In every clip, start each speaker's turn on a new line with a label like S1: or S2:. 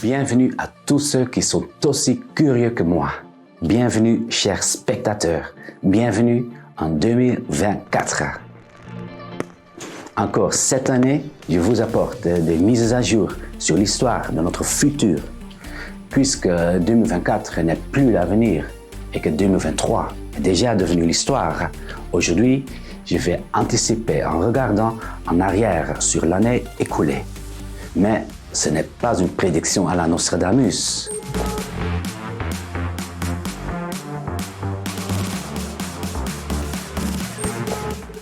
S1: Bienvenue à tous ceux qui sont aussi curieux que moi. Bienvenue, chers spectateurs. Bienvenue en 2024. Encore cette année, je vous apporte des mises à jour sur l'histoire de notre futur, puisque 2024 n'est plus l'avenir et que 2023 est déjà devenu l'histoire. Aujourd'hui, je vais anticiper en regardant en arrière sur l'année écoulée. Mais ce n'est pas une prédiction à la Nostradamus.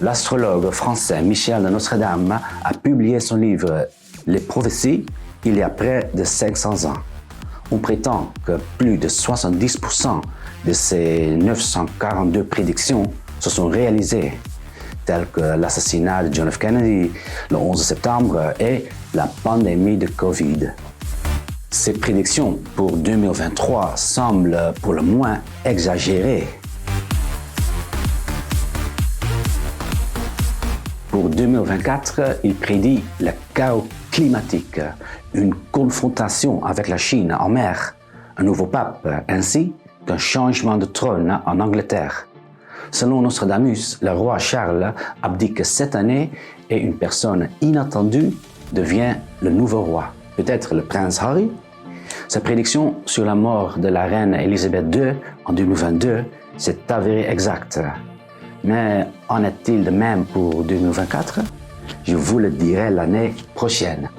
S1: L'astrologue français Michel de Nostradame a publié son livre « Les prophéties » il y a près de 500 ans. On prétend que plus de 70% de ces 942 prédictions se sont réalisées, telles que l'assassinat de John F. Kennedy le 11 septembre et la pandémie de Covid. Ces prédictions pour 2023 semblent pour le moins exagérées. Pour 2024, il prédit le chaos climatique, une confrontation avec la Chine en mer, un nouveau pape ainsi qu'un changement de trône en Angleterre. Selon Nostradamus, le roi Charles abdique cette année et une personne inattendue devient le nouveau roi, peut-être le prince Harry. Sa prédiction sur la mort de la reine Élisabeth II en 2022 s'est avérée exacte. Mais en est-il de même pour 2024? Je vous le dirai l'année prochaine.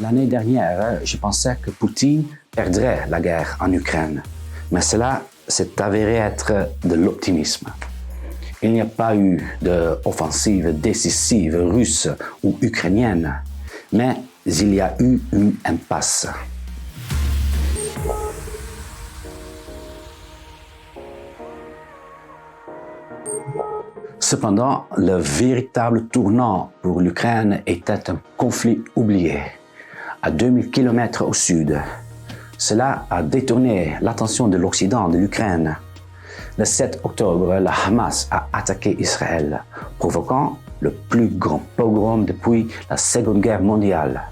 S1: L'année dernière, je pensais que Poutine perdrait la guerre en Ukraine, mais cela s'est avéré être de l'optimisme. Il n'y a pas eu d'offensive décisive russe ou ukrainienne, mais il y a eu une impasse. Cependant, le véritable tournant pour l'Ukraine était un conflit oublié, à 2000 km au sud. Cela a détourné l'attention de l'Occident de l'Ukraine. Le 7 octobre, le Hamas a attaqué Israël, provoquant le plus grand pogrom depuis la Seconde Guerre mondiale.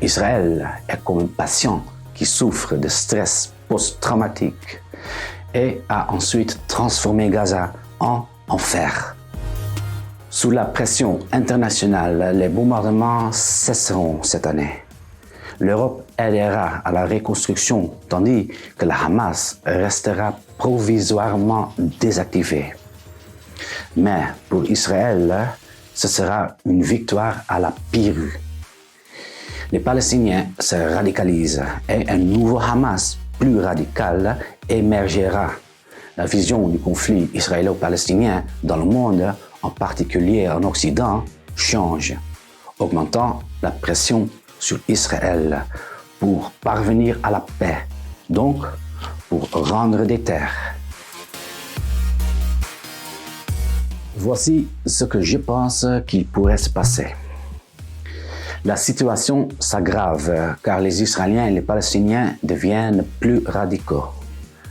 S1: Israël est comme un patient qui souffre de stress post-traumatique et a ensuite transformé Gaza en enfer. Sous la pression internationale, les bombardements cesseront cette année. L'Europe aidera à la reconstruction, tandis que le Hamas restera provisoirement désactivé. Mais pour Israël, ce sera une victoire à la Pyrrhus. Les Palestiniens se radicalisent et un nouveau Hamas plus radical émergera. La vision du conflit israélo-palestinien dans le monde, en particulier en Occident, change, augmentant la pression sur Israël pour parvenir à la paix, donc pour rendre des terres. Voici ce que je pense qu'il pourrait se passer. La situation s'aggrave car les Israéliens et les Palestiniens deviennent plus radicaux.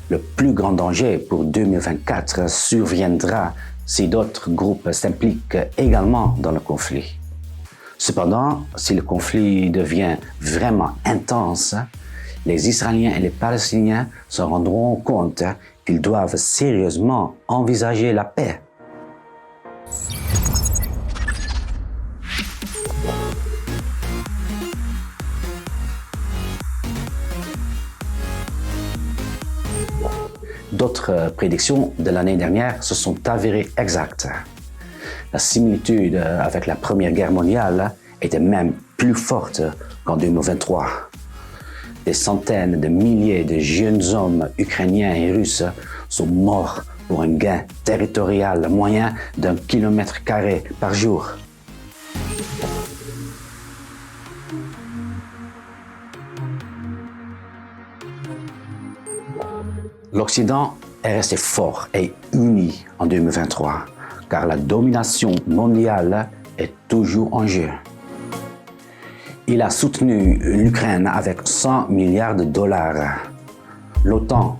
S1: Le plus grand danger pour 2024 surviendra si d'autres groupes s'impliquent également dans le conflit. Cependant, si le conflit devient vraiment intense, les Israéliens et les Palestiniens se rendront compte qu'ils doivent sérieusement envisager la paix. D'autres prédictions de l'année dernière se sont avérées exactes. La similitude avec la Première Guerre mondiale était même plus forte qu'en 2023. Des centaines de milliers de jeunes hommes ukrainiens et russes sont morts pour un gain territorial moyen d'1 km² par jour. L'Occident est resté fort et uni en 2023, car la domination mondiale est toujours en jeu. Il a soutenu l'Ukraine avec 100 milliards de dollars. L'OTAN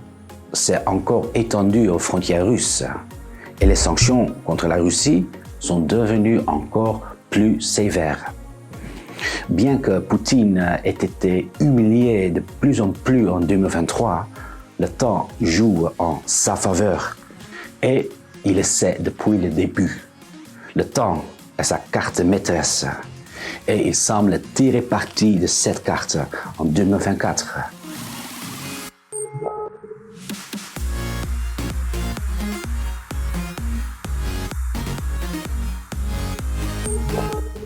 S1: s'est encore étendue aux frontières russes et les sanctions contre la Russie sont devenues encore plus sévères. Bien que Poutine ait été humilié de plus en plus en 2023, le temps joue en sa faveur et il essaie depuis le début. Le temps est sa carte maîtresse et il semble tirer parti de cette carte en 2024.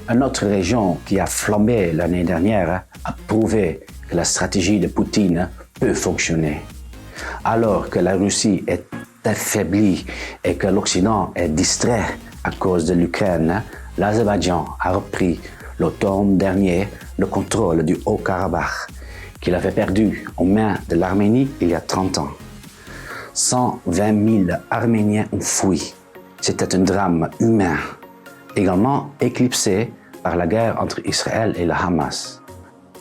S1: Une autre région qui a flambé l'année dernière a prouvé que la stratégie de Poutine peut fonctionner. Alors que la Russie est affaiblie et que l'Occident est distrait à cause de l'Ukraine, l'Azerbaïdjan a repris l'automne dernier le contrôle du Haut-Karabakh, qu'il avait perdu aux mains de l'Arménie il y a 30 ans. 120 000 Arméniens ont fui. C'était un drame humain, également éclipsé par la guerre entre Israël et le Hamas.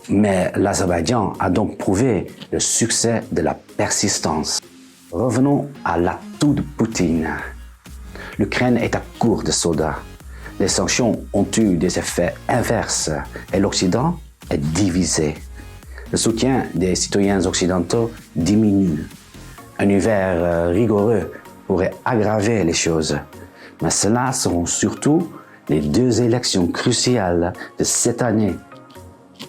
S1: Mais l'Azerbaïdjan a donc prouvé le succès de la persistance. Revenons à l'atout de Poutine. L'Ukraine est à court de soldats. Les sanctions ont eu des effets inverses et l'Occident est divisé. Le soutien des citoyens occidentaux diminue. Un hiver rigoureux pourrait aggraver les choses, mais cela seront surtout les deux élections cruciales de cette année.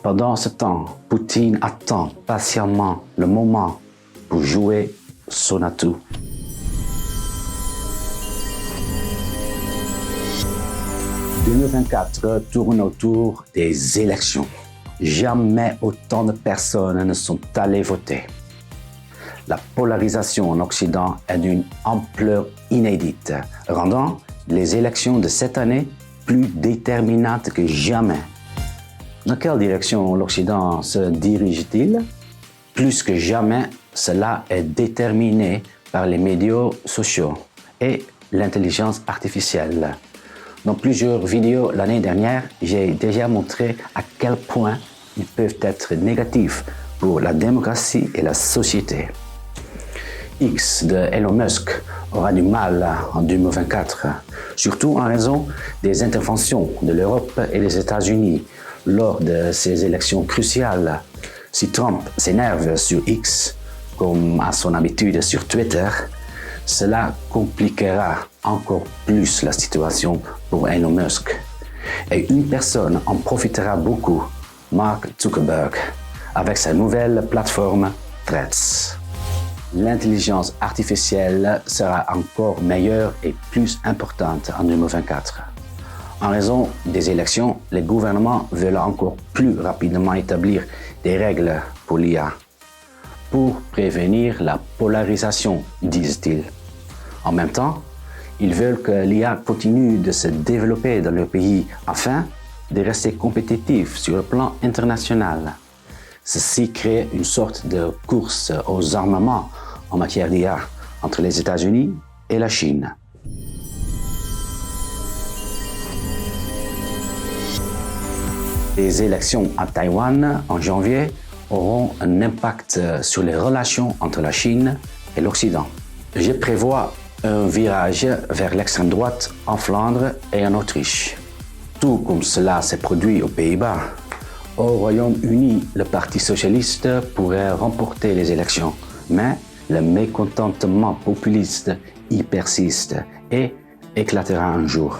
S1: Pendant ce temps, Poutine attend patiemment le moment pour jouer son atout. « 2024 tourne autour des élections. Jamais autant de personnes ne sont allées voter. La polarisation en Occident est d'une ampleur inédite, rendant les élections de cette année plus déterminantes que jamais. Dans quelle direction l'Occident se dirige-t-il? Plus que jamais, cela est déterminé par les médias sociaux et l'intelligence artificielle. Dans plusieurs vidéos l'année dernière, j'ai déjà montré à quel point ils peuvent être négatifs pour la démocratie et la société. X de Elon Musk aura du mal en 2024, surtout en raison des interventions de l'Europe et des États-Unis lors de ces élections cruciales. Si Trump s'énerve sur X, comme à son habitude sur Twitter, cela compliquera encore plus la situation pour Elon Musk. Et une personne en profitera beaucoup, Mark Zuckerberg, avec sa nouvelle plateforme Threads. L'intelligence artificielle sera encore meilleure et plus importante en 2024. En raison des élections, les gouvernements veulent encore plus rapidement établir des règles pour l'IA pour prévenir la polarisation, disent-ils. En même temps, ils veulent que l'IA continue de se développer dans leur pays afin de rester compétitif sur le plan international. Ceci crée une sorte de course aux armements en matière d'IA entre les États-Unis et la Chine. Les élections à Taïwan en janvier auront un impact sur les relations entre la Chine et l'Occident. Je prévois un virage vers l'extrême droite en Flandre et en Autriche. Tout comme cela s'est produit aux Pays-Bas. Au Royaume-Uni, le Parti socialiste pourrait remporter les élections, mais le mécontentement populiste y persiste et éclatera un jour.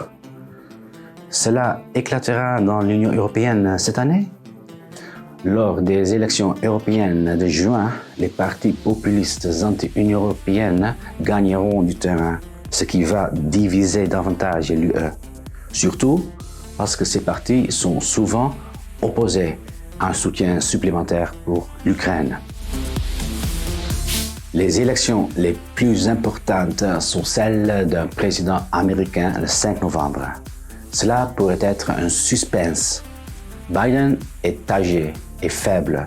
S1: Cela éclatera dans l'Union européenne cette année? Lors des élections européennes de juin, les partis populistes anti-Union européenne gagneront du terrain, ce qui va diviser davantage l'UE. Surtout parce que ces partis sont souvent opposés à un soutien supplémentaire pour l'Ukraine. Les élections les plus importantes sont celles d'un président américain le 5 novembre. Cela pourrait être un suspense. Biden est âgé et faible.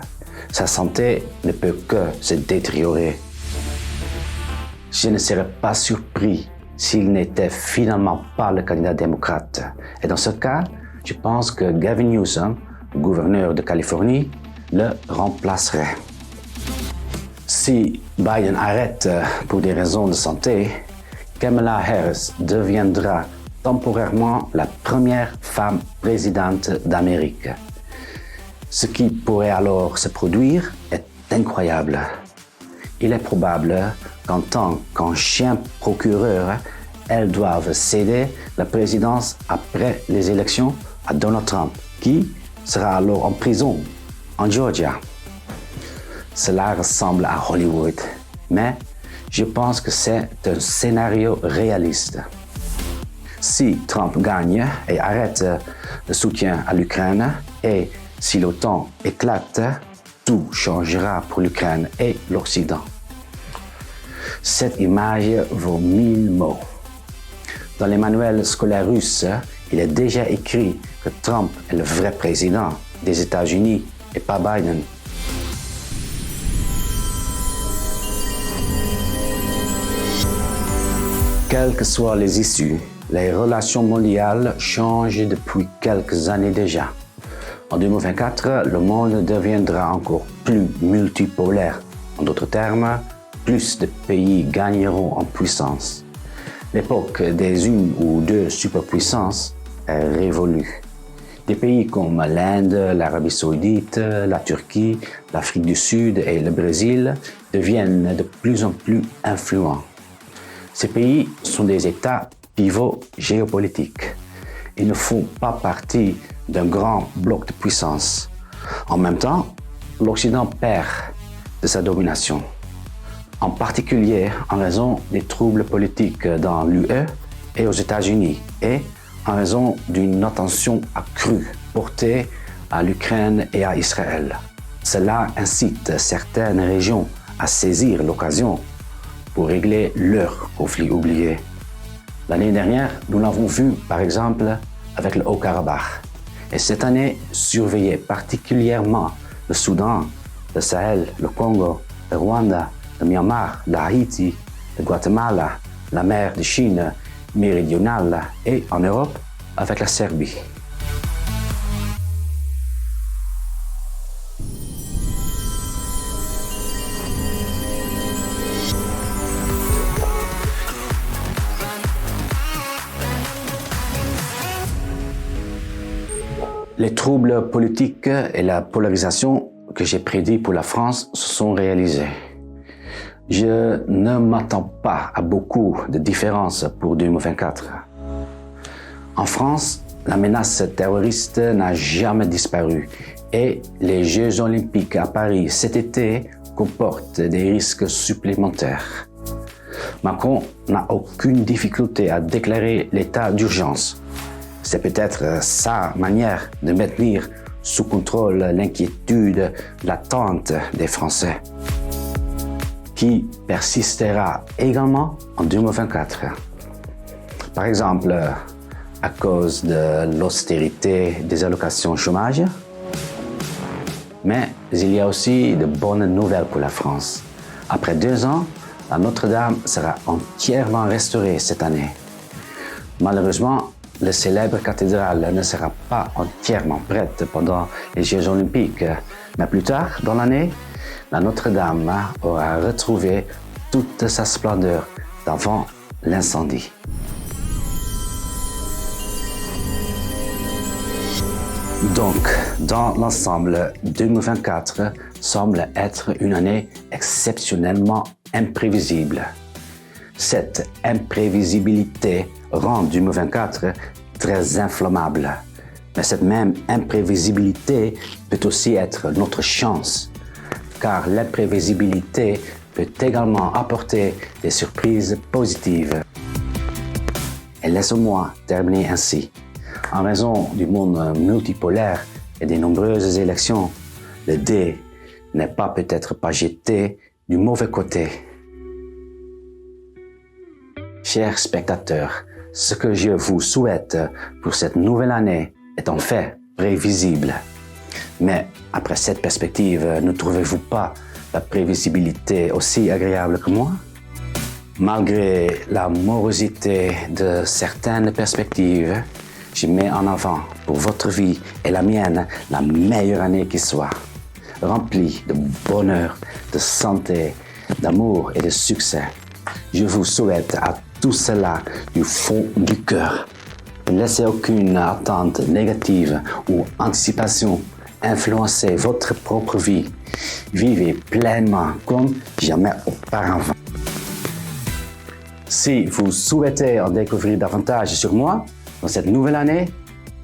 S1: Sa santé ne peut que se détériorer. Je ne serais pas surpris s'il n'était finalement pas le candidat démocrate. Et dans ce cas, je pense que Gavin Newsom, gouverneur de Californie, le remplacerait. Si Biden arrête pour des raisons de santé, Kamala Harris deviendra temporairement la première femme présidente d'Amérique. Ce qui pourrait alors se produire est incroyable. Il est probable qu'en tant qu'ancien procureur, elles doivent céder la présidence après les élections à Donald Trump, qui sera alors en prison en Georgia. Cela ressemble à Hollywood, mais je pense que c'est un scénario réaliste. Si Trump gagne et arrête le soutien à l'Ukraine et si l'OTAN éclate, tout changera pour l'Ukraine et l'Occident. Cette image vaut 1000 mots. Dans les manuels scolaires russes, il est déjà écrit que Trump est le vrai président des États-Unis et pas Biden. Quelles que soient les issues, les relations mondiales changent depuis quelques années déjà. En 2024, le monde deviendra encore plus multipolaire. En d'autres termes, plus de pays gagneront en puissance. L'époque des une ou deux superpuissances est révolue. Des pays comme l'Inde, l'Arabie Saoudite, la Turquie, l'Afrique du Sud et le Brésil deviennent de plus en plus influents. Ces pays sont des États pivots géopolitiques. Ils ne font pas partie d'un grand bloc de puissance. En même temps, l'Occident perd de sa domination, en particulier en raison des troubles politiques dans l'UE et aux États-Unis et en raison d'une attention accrue portée à l'Ukraine et à Israël. Cela incite certaines régions à saisir l'occasion pour régler leurs conflits oubliés. L'année dernière, nous l'avons vu par exemple avec le Haut-Karabakh. Et cette année, surveillez particulièrement le Soudan, le Sahel, le Congo, le Rwanda, le Myanmar, l'Haïti, le Guatemala, la mer de Chine méridionale et en Europe avec la Serbie. Les troubles politiques et la polarisation que j'ai prédits pour la France se sont réalisés. Je ne m'attends pas à beaucoup de différences pour 2024. En France, la menace terroriste n'a jamais disparu et les Jeux olympiques à Paris cet été comportent des risques supplémentaires. Macron n'a aucune difficulté à déclarer l'état d'urgence. C'est peut-être sa manière de maintenir sous contrôle l'inquiétude latente des Français, qui persistera également en 2024. Par exemple, à cause de l'austérité des allocations chômage. Mais il y a aussi de bonnes nouvelles pour la France. Après 2 ans, la Notre-Dame sera entièrement restaurée cette année. Malheureusement, la célèbre cathédrale ne sera pas entièrement prête pendant les Jeux olympiques, mais plus tard dans l'année, la Notre-Dame aura retrouvé toute sa splendeur d'avant l'incendie. Donc, dans l'ensemble, 2024 semble être une année exceptionnellement imprévisible. Cette imprévisibilité rend 2024 très inflammable. Mais cette même imprévisibilité peut aussi être notre chance, car l'imprévisibilité peut également apporter des surprises positives. Et laisse-moi terminer ainsi. En raison du monde multipolaire et des nombreuses élections, le dé n'est peut-être pas jeté du mauvais côté. Chers spectateurs, ce que je vous souhaite pour cette nouvelle année est en fait prévisible. Mais après cette perspective, ne trouvez-vous pas la prévisibilité aussi agréable que moi? Malgré la morosité de certaines perspectives, je mets en avant pour votre vie et la mienne la meilleure année qui soit, remplie de bonheur, de santé d'amour et de succès. Je vous souhaite à tout cela du fond du cœur. Ne laissez aucune attente négative ou anticipation influencer votre propre vie. Vivez pleinement comme jamais auparavant. Si vous souhaitez en découvrir davantage sur moi dans cette nouvelle année,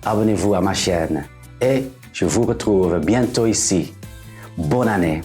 S1: abonnez-vous à ma chaîne et je vous retrouve bientôt ici. Bonne année!